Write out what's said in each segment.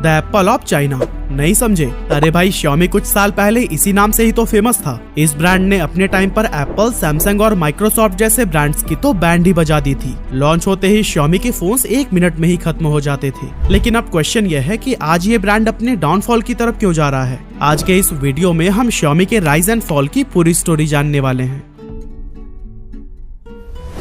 The Apple of China. नहीं समझे? अरे भाई, Xiaomi कुछ साल पहले इसी नाम से ही तो फेमस था। इस ब्रांड ने अपने टाइम पर एप्पल, सैमसंग और माइक्रोसॉफ्ट जैसे ब्रांड्स की तो बैंड ही बजा दी थी। लॉन्च होते ही Xiaomi के फोन्स 1 मिनट में ही खत्म हो जाते थे। लेकिन अब क्वेश्चन यह है कि आज ये ब्रांड अपने डाउनफॉल की तरफ क्यों जा रहा है। आज के इस वीडियो में हम Xiaomi के राइज एंड फॉल की पूरी स्टोरी जानने वाले हैं।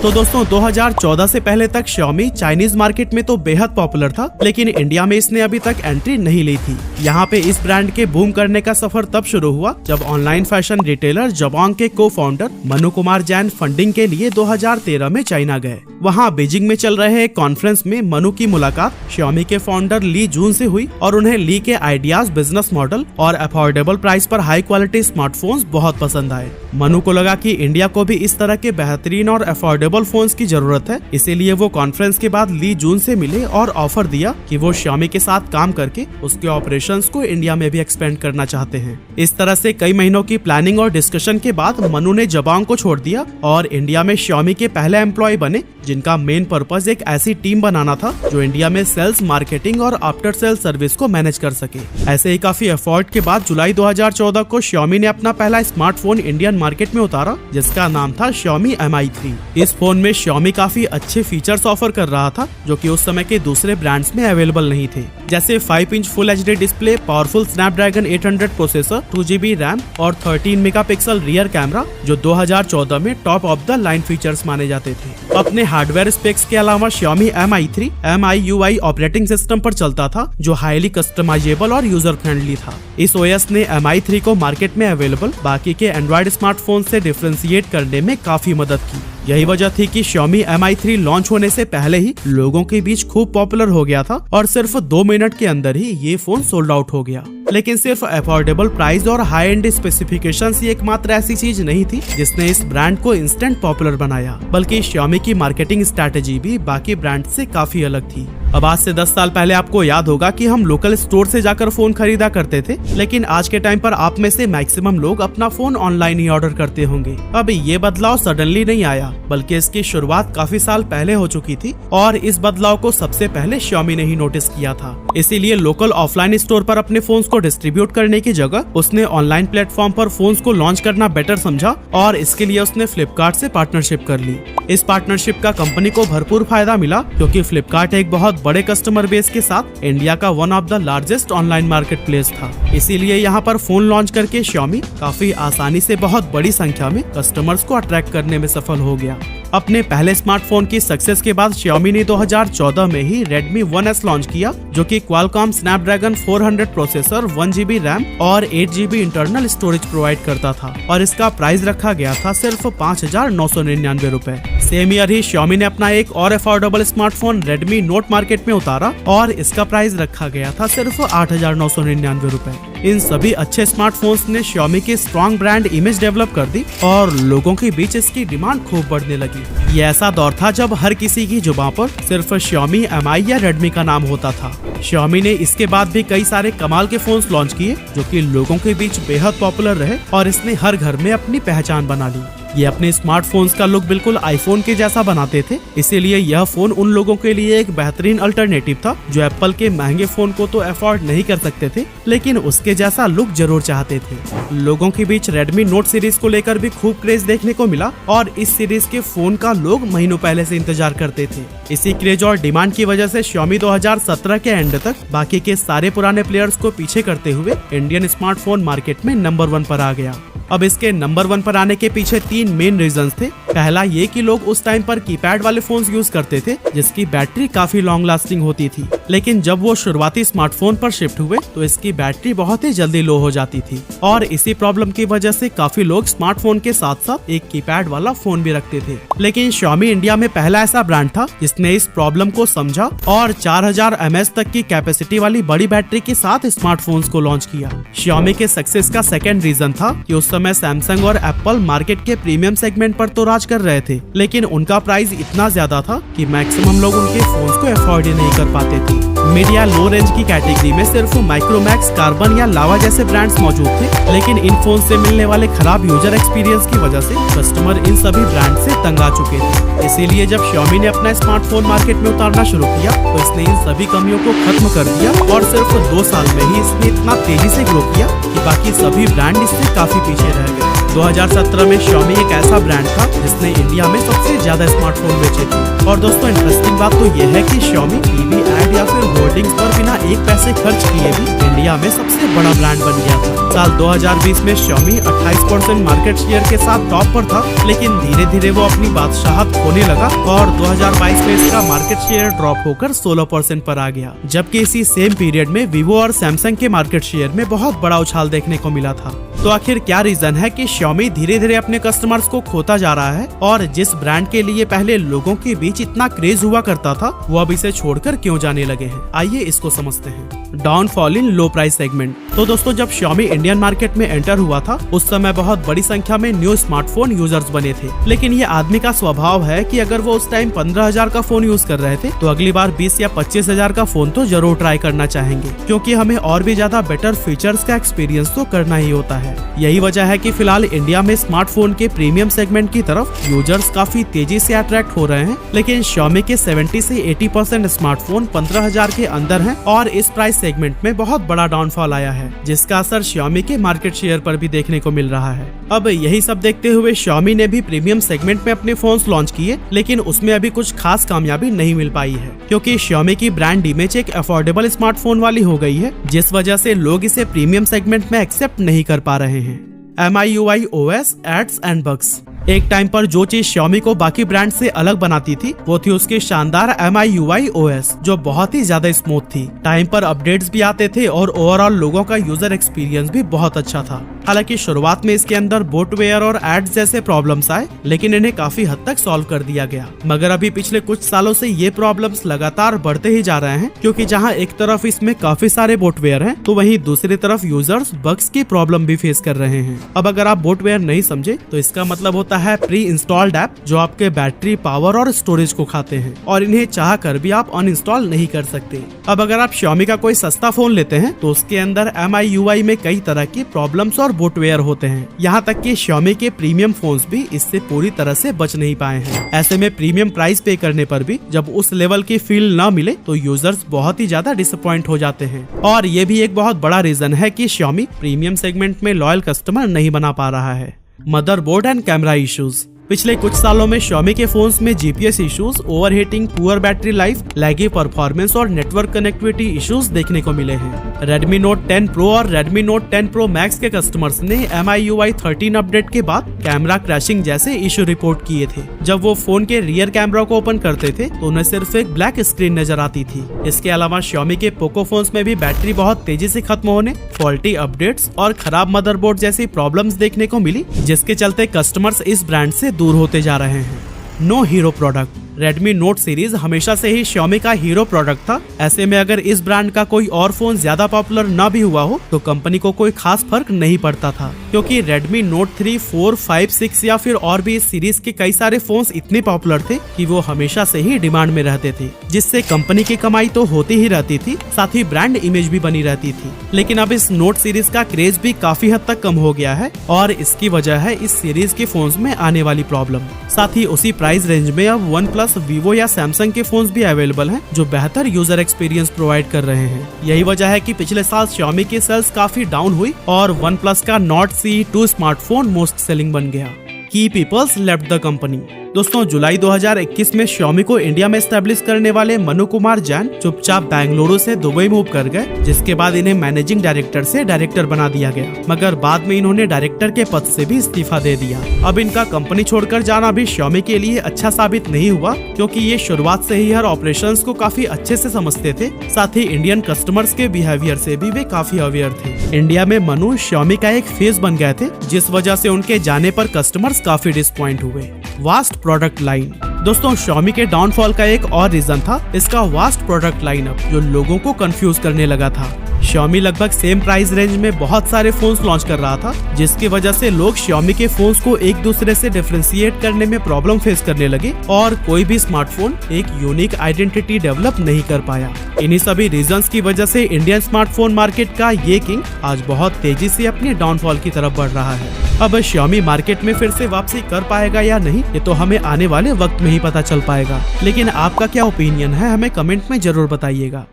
तो दोस्तों, 2014 से पहले तक Xiaomi चाइनीज मार्केट में तो बेहद पॉपुलर था, लेकिन इंडिया में इसने अभी तक एंट्री नहीं ली थी। यहाँ पे इस ब्रांड के बूम करने का सफर तब शुरू हुआ जब ऑनलाइन फैशन रिटेलर जबोंग के को-फाउंडर मनु कुमार जैन फंडिंग के लिए 2013 में चाइना गए। वहाँ बीजिंग में चल रहे एक कॉन्फ्रेंस में मनु की मुलाकात Xiaomi के फाउंडर ली जून से हुई और उन्हें ली के आइडियाज, बिजनेस मॉडल और अफोर्डेबल प्राइस पर हाई क्वालिटी स्मार्टफोन्स बहुत पसंद आए। मनु को लगा कि इंडिया को भी इस तरह के बेहतरीन और अफोर्डेबल फोन्स की जरूरत है, इसीलिए वो कॉन्फ्रेंस के बाद ली जून से मिले और ऑफर दिया कि वो Xiaomi के साथ काम करके उसके ऑपरेशंस को इंडिया में भी एक्सपेंड करना चाहते हैं। इस तरह से कई महीनों की प्लानिंग और डिस्कशन के बाद मनु ने जबोंग को छोड़ दिया और इंडिया में Xiaomi के पहले एम्प्लॉय बने, जिनका मेन पर्पस एक ऐसी टीम बनाना था जो इंडिया में सेल्स, मार्केटिंग और आफ्टर सेल सर्विस को मैनेज कर सके। ऐसे ही काफी एफर्ट के बाद जुलाई 2014 को Xiaomi ने अपना पहला स्मार्टफोन इंडियन मार्केट में उतारा, जिसका नाम था Xiaomi Mi 3। इस फोन में Xiaomi काफी अच्छे फीचर्स ऑफर कर रहा था जो कि उस समय के दूसरे ब्रांड्स में अवेलेबल नहीं थे, जैसे 5 inch full HD display, powerful Snapdragon 800 processor, 2GB RAM और 13 मेगापिक्सल रियर कैमरा, जो 2014 में top of the line features माने जाते थे। अपने हार्डवेयर स्पेक्स के अलावा Xiaomi Mi 3 MIUI operating system पर चलता था, जो हाईली कस्टमाइजेबल और यूजर फ्रेंडली था। इस OS ने Mi 3 को मार्केट में अवेलेबल बाकी के एंड्रॉइड स्मार्टफोन से डिफरेंशिएट करने में काफी मदद की। यही वजह थी कि Xiaomi Mi 3 लॉन्च होने से पहले ही लोगों के बीच खूब पॉपुलर हो गया था और सिर्फ 2 मिनट के अंदर ही ये फोन सोल्ड आउट हो गया। लेकिन सिर्फ अफोर्डेबल प्राइस और हाई एंड स्पेसिफिकेशंस ही एकमात्र ऐसी चीज नहीं थी जिसने इस ब्रांड को इंस्टेंट पॉपुलर बनाया, बल्कि Xiaomi की मार्केटिंग स्ट्रैटेजी भी बाकी ब्रांड से काफी अलग थी। अब आज से 10 साल पहले आपको याद होगा कि हम लोकल स्टोर से जाकर फोन खरीदा करते थे, लेकिन आज के टाइम पर आप में से मैक्सिमम लोग अपना फोन ऑनलाइन ही ऑर्डर करते होंगे। अब ये बदलाव सडनली नहीं आया, बल्कि इसकी शुरुआत काफी साल पहले हो चुकी थी और इस बदलाव को सबसे पहले Xiaomi ने ही नोटिस किया था। इसीलिए लोकल ऑफलाइन स्टोर पर अपने फोन्स को डिस्ट्रीब्यूट करने की जगह उसने ऑनलाइन प्लेटफॉर्म पर फोन्स को लॉन्च करना बेटर समझा और इसके लिए उसने फ्लिपकार्ट से पार्टनरशिप कर ली। इस पार्टनरशिप का कंपनी को भरपूर फायदा मिला, क्योंकि फ्लिपकार्ट एक बहुत बड़े कस्टमर बेस के साथ इंडिया का one of the largest online market place था। इसीलिए यहाँ पर फोन लॉन्च करके Xiaomi काफी आसानी से बहुत बड़ी संख्या में कस्टमर्स को अट्रैक्ट करने में सफल हो गया। अपने पहले स्मार्टफोन की सक्सेस के बाद Xiaomi ने 2014 में ही Redmi 1S लॉन्च किया, जो कि Qualcomm Snapdragon 400 processor, 1GB RAM और 8GB इंटरनल स्टोरेज प्रोवाइड करता था और इसका प्राइस रखा गया था सिर्फ 5,999 रुपए। सेम ईयर ही Xiaomi ने अपना एक और affordable smartphone Redmi Note market में उतारा और इसका प्राइस रखा गया था सिर्फ 8,999 रुपए। इन सभी अच्छे स्मार्टफोन्स ने Xiaomi की स्ट्रॉन्ग ब्रांड इमेज डेवलप कर दी और लोगों के बीच इसकी डिमांड खूब बढ़ने लगी। ये ऐसा दौर था जब हर किसी की जुबान पर सिर्फ Xiaomi, Mi या Redmi का नाम होता था। Xiaomi ने इसके बाद भी कई सारे कमाल के फोन्स लॉन्च किए जो कि लोगों के बीच बेहद पॉपुलर रहे और इसने हर घर में अपनी पहचान बना ली। ये अपने स्मार्टफोन्स का लुक बिल्कुल आईफोन के जैसा बनाते थे, इसीलिए यह फोन उन लोगों के लिए एक बेहतरीन अल्टरनेटिव था जो एप्पल के महंगे फोन को तो अफोर्ड नहीं कर सकते थे, लेकिन उसके जैसा लुक जरूर चाहते थे। लोगों के बीच Redmi Note सीरीज को लेकर भी खूब क्रेज देखने को मिला और इस सीरीज के फोन का लोग महीनों पहले से इंतजार करते थे। इसी क्रेज और डिमांड की वजह से Xiaomi 2017 के एंड तक बाकी के सारे पुराने प्लेयर्स को पीछे करते हुए इंडियन स्मार्टफोन मार्केट में नंबर 1 पर आ गया। अब इसके नंबर 1 पर आने के पीछे 3 मेन रीजंस थे। पहला ये कि लोग उस टाइम पर कीपैड वाले फोन्स यूज करते थे जिसकी बैटरी काफी लॉन्ग लास्टिंग होती थी, लेकिन जब वो शुरुआती स्मार्टफोन पर शिफ्ट हुए तो इसकी बैटरी बहुत ही जल्दी लो हो जाती थी और इसी प्रॉब्लम की वजह से काफी लोग स्मार्टफोन के साथ साथ एक कीपैड वाला फोन भी रखते थे। लेकिन Xiaomi इंडिया में पहला ऐसा ब्रांड था जिसने इस प्रॉब्लम को समझा और 4000 mAh तक की कैपेसिटी वाली बड़ी बैटरी के साथ स्मार्टफोन्स को लॉन्च किया। Xiaomi के सक्सेस का सेकेंड रीजन था कि उस समय सैमसंग और एप्पल मार्केट के प्रीमियम सेगमेंट पर तो राज कर रहे थे, लेकिन उनका प्राइस इतना ज्यादा था कि मैक्सिमम लोग उनके फोन्स को अफोर्ड ही नहीं कर पाते थे। मिड या लो रेंज की कैटेगरी में सिर्फ माइक्रोमैक्स, कार्बन या लावा जैसे ब्रांड्स मौजूद थे, लेकिन इन फोन से मिलने वाले खराब यूजर एक्सपीरियंस की वजह से कस्टमर इन सभी ब्रांड से तंग आ चुके थे। इसीलिए जब Xiaomi ने अपना स्मार्टफोन मार्केट में उतारना शुरू किया तो इसने इन सभी कमियों को खत्म कर दिया और सिर्फ 2 साल में ही इसने इतना तेजी से ग्रो किया कि बाकी सभी ब्रांड इससे काफी पीछे रह गए। 2017 में Xiaomi एक ऐसा ब्रांड था जिसने इंडिया में सबसे ज्यादा स्मार्टफोन बेचे थे। और दोस्तों इंटरेस्टिंग बात तो यह है कि Xiaomi टीवी एड या फिर होर्डिंग्स पर बिना एक पैसे खर्च किए भी इंडिया में सबसे बड़ा ब्रांड बन गया था। साल 2020 में Xiaomi 28% मार्केट शेयर के साथ टॉप पर था, लेकिन धीरे धीरे वो अपनी बादशाहत खोने लगा और 2022 में इसका मार्केट शेयर ड्रॉप होकर 16% पर आ गया। जबकि इसी सेम पीरियड में Vivo और Samsung के मार्केट शेयर में बहुत बड़ा उछाल देखने को मिला था। तो आखिर क्या रीजन है कि Xiaomi धीरे धीरे अपने कस्टमर्स को खोता जा रहा है और जिस ब्रांड के लिए पहले लोगों के बीच इतना क्रेज हुआ करता था वो अब इसे छोड़कर क्यों जाने लगे हैं? आइए इसको समझते हैं। डाउनफॉल इन लो प्राइस सेगमेंट। तो दोस्तों जब Xiaomi इंडियन मार्केट में एंटर हुआ था उस समय बहुत बड़ी संख्या में न्यू स्मार्टफोन यूजर्स बने थे, लेकिन ये आदमी का स्वभाव है कि अगर वो उस टाइम 15,000 का फोन यूज कर रहे थे तो अगली बार 20 या 25,000 का फोन तो जरूर ट्राई करना चाहेंगे, क्योंकि हमें और भी ज्यादा बेटर फीचर्स का एक्सपीरियंस तो करना ही होता है। यही वजह है कि फिलहाल इंडिया में स्मार्टफोन के प्रीमियम सेगमेंट की तरफ यूजर्स काफी तेजी से अट्रैक्ट हो रहे हैं, लेकिन Xiaomi के 70 से 80% स्मार्टफोन 15,000 के अंदर हैं और इस प्राइस सेगमेंट में बहुत बड़ा डाउनफॉल आया है, जिसका असर Xiaomi के मार्केट शेयर पर भी देखने को मिल रहा है। अब यही सब देखते हुए Xiaomi ने भी प्रीमियम सेगमेंट में अपने फोन्स लॉन्च किए, लेकिन उसमें अभी कुछ खास कामयाबी नहीं मिल पाई है, क्योंकि Xiaomi की ब्रांड इमेज एक अफोर्डेबल स्मार्टफोन वाली हो गई है, जिस वजह से लोग इसे प्रीमियम सेगमेंट में एक्सेप्ट नहीं कर पा रहे हैं। MIUI OS, ads and bugs. एक टाइम पर जो चीज Xiaomi को बाकी ब्रांड से अलग बनाती थी वो थी उसकी शानदार MIUI OS, जो बहुत ही ज्यादा स्मूथ थी। टाइम पर अपडेट्स भी आते थे और ओवरऑल लोगों का यूजर एक्सपीरियंस भी बहुत अच्छा था। हालांकि शुरुआत में इसके अंदर बोटवेयर और एड्स जैसे प्रॉब्लम्स आए, लेकिन इन्हें काफी हद तक सॉल्व कर दिया गया। मगर अभी पिछले कुछ सालों से ये प्रॉब्लम्स लगातार बढ़ते ही जा रहे हैं, क्योंकि जहां एक तरफ इसमें काफी सारे बोटवेयर हैं, तो वहीं दूसरी तरफ यूजर्स बग्स की प्रॉब्लम भी फेस कर रहे हैं। अब अगर आप बोटवेयर नहीं समझे तो इसका मतलब होता है प्री इंस्टॉल्ड ऐप जो आपके बैटरी, पावर और स्टोरेज को खाते हैं और इन्हें चाह कर भी आप अनइंस्टॉल नहीं कर सकते। अब अगर आप Xiaomi का कोई सस्ता फोन लेते हैं तो उसके अंदर MIUI में कई तरह की प्रॉब्लम्स और बोटवेयर होते हैं। यहाँ तक कि Xiaomi के प्रीमियम फोन्स भी इससे पूरी तरह से बच नहीं पाए हैं। ऐसे में प्रीमियम प्राइस पे करने पर भी जब उस लेवल की फील न मिले तो यूजर्स बहुत ही ज्यादा डिसअपॉइंट हो जाते हैं। और ये भी एक बहुत बड़ा रीजन है कि Xiaomi प्रीमियम सेगमेंट में लॉयल कस्टमर नहीं बना पा रहा है। Motherboard and camera issues. पिछले कुछ सालों में Xiaomi के फोन्स में GPS issues, overheating, poor battery life, laggy performance और नेटवर्क कनेक्टिविटी इश्यूज देखने को मिले हैं। Redmi Note 10 Pro और Redmi Note 10 Pro Max के कस्टमर्स ने MIUI 13 अपडेट के बाद कैमरा क्रैशिंग जैसे इश्यू रिपोर्ट किए थे। जब वो फोन के रियर कैमरा को ओपन करते थे तो उन्हें सिर्फ एक ब्लैक स्क्रीन नजर आती थी। इसके अलावा Xiaomi के पोको फोन्स में भी बैटरी बहुत तेजी से खत्म होने, फॉल्टी अपडेट्स और खराब मदरबोर्ड जैसी प्रॉब्लम्स देखने को मिली, जिसके चलते कस्टमर्स इस ब्रांड से दूर होते जा रहे हैं। No hero product. Redmi Note series हमेशा से ही Xiaomi का हीरो प्रोडक्ट था। ऐसे में अगर इस ब्रांड का कोई और फोन ज्यादा पॉपुलर न भी हुआ हो तो कंपनी को कोई खास फर्क नहीं पड़ता था, क्योंकि Redmi Note 3, 4, 5, 6 या फिर और भी इस सीरीज के कई सारे फोन्स इतने पॉपुलर थे कि वो हमेशा से ही डिमांड में रहते थे, जिससे कंपनी की कमाई तो होती ही रहती थी, साथ ही ब्रांड इमेज भी बनी रहती थी। लेकिन अब इस नोट सीरीज का क्रेज भी काफी हद तक कम हो गया है और इसकी वजह है इस सीरीज के फोन्स में आने वाली प्रॉब्लम। साथ ही उसी प्राइस रेंज में अब OnePlus, Vivo या Samsung के फोन्स भी अवेलेबल हैं जो बेहतर यूजर एक्सपीरियंस प्रोवाइड कर रहे हैं। यही वजह है कि पिछले साल Xiaomi की सेल्स काफी डाउन हुई और OnePlus का Nord CE2 smartphone most selling बन गया। की पीपल्स लेफ्ट द कंपनी। दोस्तों जुलाई 2021 में Xiaomi को इंडिया में एस्टेब्लिश करने वाले मनु कुमार जैन चुपचाप बेंगलुरु से दुबई मूव कर गए, जिसके बाद इन्हें मैनेजिंग डायरेक्टर से डायरेक्टर बना दिया गया, मगर बाद में इन्होंने डायरेक्टर के पद से भी इस्तीफा दे दिया। अब इनका कंपनी छोड़कर जाना भी Xiaomi के लिए अच्छा साबित नहीं हुआ, क्योंकि ये शुरुआत से ही हर ऑपरेशंस को काफी अच्छे से समझते थे। साथ ही इंडियन कस्टमर्स के बिहेवियर से भी वे काफी अवेयर थे। इंडिया में मनु Xiaomi का एक फेस बन गए थे, जिस वजह से उनके जाने पर कस्टमर्स काफी डिसअपॉइंट हुए। Vast product line. दोस्तों Xiaomi के डाउनफॉल का एक और रीजन था इसका वास्ट प्रोडक्ट लाइनअप, जो लोगों को कंफ्यूज करने लगा था। Xiaomi लगभग सेम प्राइस रेंज में बहुत सारे फोन्स लॉन्च कर रहा था, जिसकी वजह से लोग Xiaomi के फोन्स को एक दूसरे से डिफरेंशिएट करने में प्रॉब्लम फेस करने लगे और कोई भी स्मार्टफोन एक यूनिक आइडेंटिटी डेवलप नहीं कर पाया। इन्हीं सभी रीजंस की वजह से इंडियन स्मार्टफोन मार्केट का ये किंग आज बहुत तेजी से अपने डाउनफॉल की तरफ बढ़ रहा है। अब Xiaomi मार्केट में फिर से वापसी कर पाएगा या नहीं, ये तो हमें आने वाले वक्त में ही पता चल पाएगा। लेकिन आपका क्या ओपिनियन है, हमें कमेंट में जरूर बताइएगा।